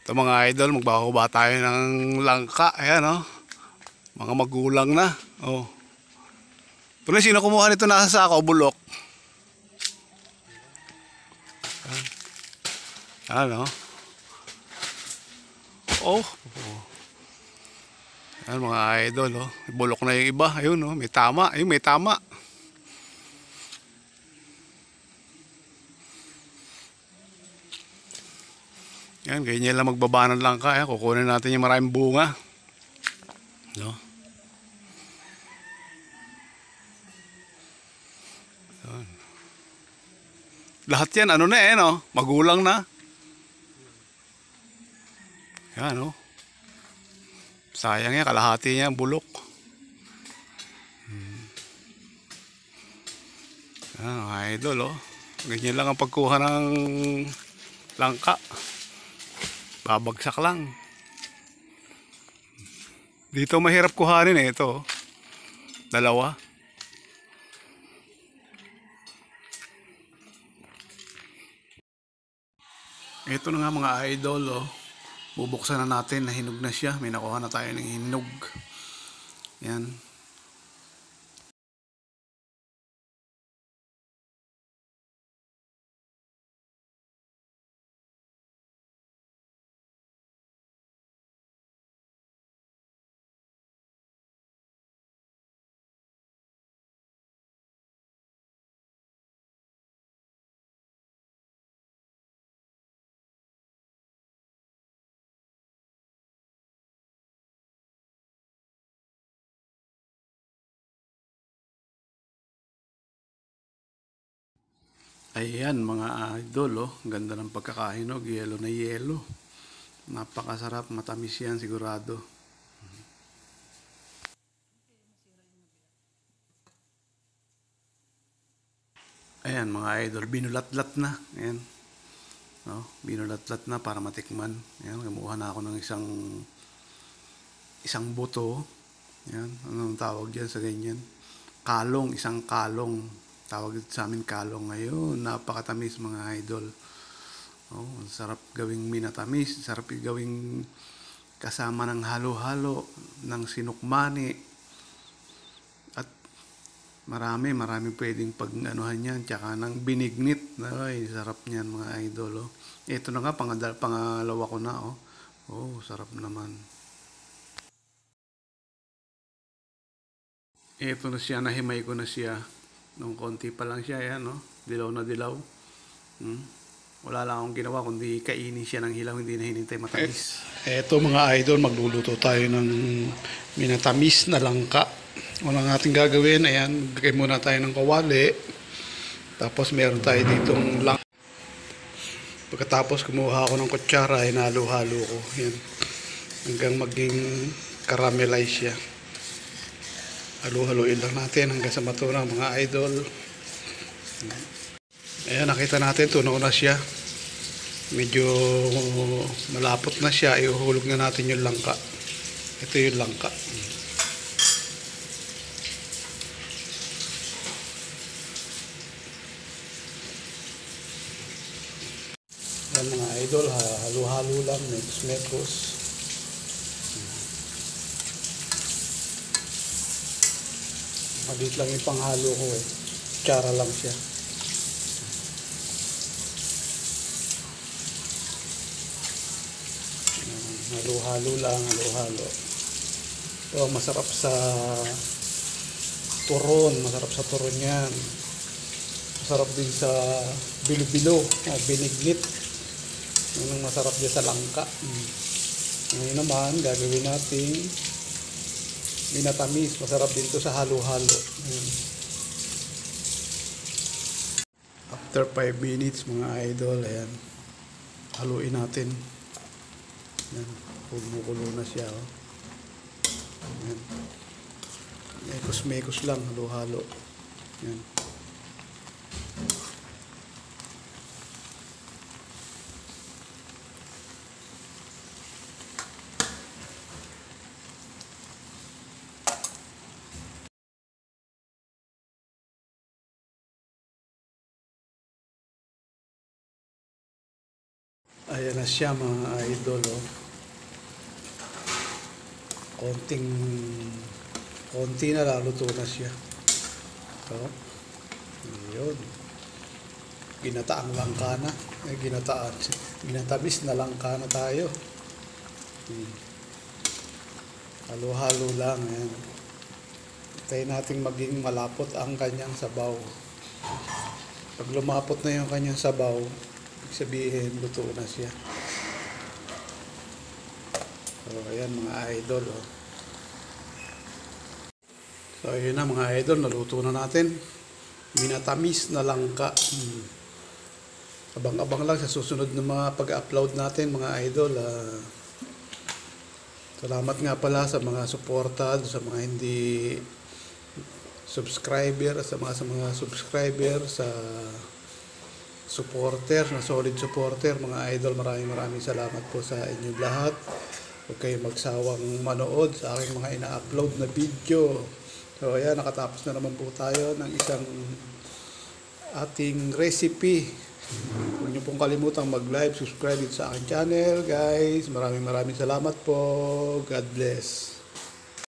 Ito mga idol, magbakuba tayo ng langka. Ayan, oh. Mga magulang na. Oh. Pero sino kumuha nito nasa sako, bulok? Ayan, oh. Oh. Ayan mga idol, oh. Bulok na yung iba. Ayun, oh. May tama. Ayun, may tama. Yan, ganyan lang magbaba ng langka. Ayan, kukunin natin yung maraming bunga. No? Ayan. Lahat yan, ano na no? Magulang na. Yan, no? Sayang yan, kalahati niya ang bulok. Yan, mga idol, oh. Ganyan lang ang pagkuha ng langka. Babagsak lang. Dito mahirap kuhanin ito. Dalawa. Ito na nga mga idol, oh. Bubuksan na natin, nahinog na siya. May nakuha na tayo ng hinog. Yan. Ayan mga idol, oh. Ganda ng pagkakahinog, yelo na yelo. Napakasarap, matamis yan sigurado. Ayan mga idol, binulat-lat na. Ayan. No? Binulat-lat na para matikman. Ayan, kumuha na ako ng isang buto. Ayan, anong tawag dyan sa ganyan? Kalong, isang kalong. Tawag sa amin kalong ngayon. Napakatamis mga idol. Oh, sarap gawing minatamis, sarap gawing kasama ng halo-halo, ng sinukmani. At marami pwedeng pag-anuhan yan. Tsaka ng binignit. Ay, sarap niyan mga idol. Oh. Ito na nga, pangalawa ko na. Oh, oh sarap naman. Ito na siya, nahimay ko na siya. Nung konti pa lang siya, yan, no? Dilaw na dilaw. Wala lang akong ginawa, kundi kainin siya ng hilaw, hindi na hinintay matamis. Eto mga idol, magluluto tayo ng minatamis na langka. Walang ating gagawin, ayan, gagawin muna tayo ng kawali. Tapos meron tayo ditong langka. Pagkatapos kumuha ako ng kutsara, hinalo-halo ko. Yan. Hanggang maging caramelize siya. Halo-haloin lang natin hanggang sa matunaw mga idol. Ayan, nakita natin, tunaw na siya. Medyo malapot na siya. Ihuhulog na natin yung langka. Ito yung langka. Ayan mga idol, halo-halo lang, mekos-mekos. Maliit lang yung panghalo ko eh. Tsara lang siya. Halo-halo lang, halo-halo. Ito masarap sa turon, masarap sa turon yan. Masarap din sa bilo-bilo, binignit. Yun ang masarap dyan sa langka. Ngayon naman, gagawin natin minatamis. Masarap din to sa halo-halo. After 5 minutes mga idol, ayan, haluin natin. Ayan, kumukulo na siya. Oh. Ayan. Mekos-mekos lang, halo-halo. Ayan. Ayan na siya mga idol, oh. Konti na laluto na siya. So, yun. Ginataang langka na. Ginatamis na langka na tayo. Halo-halo lang. Ayan. Hintayin natin maging malapot ang kanyang sabaw. Pag lumapot na yung kanyang sabaw, ibig sabihin, luto na siya. So, ayan mga idol, oh. So, ayun na mga idol, naluto na natin. Minatamis na langka. Abang-abang lang sa susunod na mga pag-upload natin mga idol. Salamat nga pala sa mga suporta, sa mga hindi subscriber, sa mga subscriber, sa supporter, na solid supporter mga idol. Maraming salamat po sa inyong lahat. Huwag kayong magsawang manood sa aking mga ina-upload na video. So ayan, nakatapos na naman po tayo ng isang ating recipe. Huwag niyo pong kalimutang mag-like, subscribe sa aking channel guys. Maraming salamat po. God bless.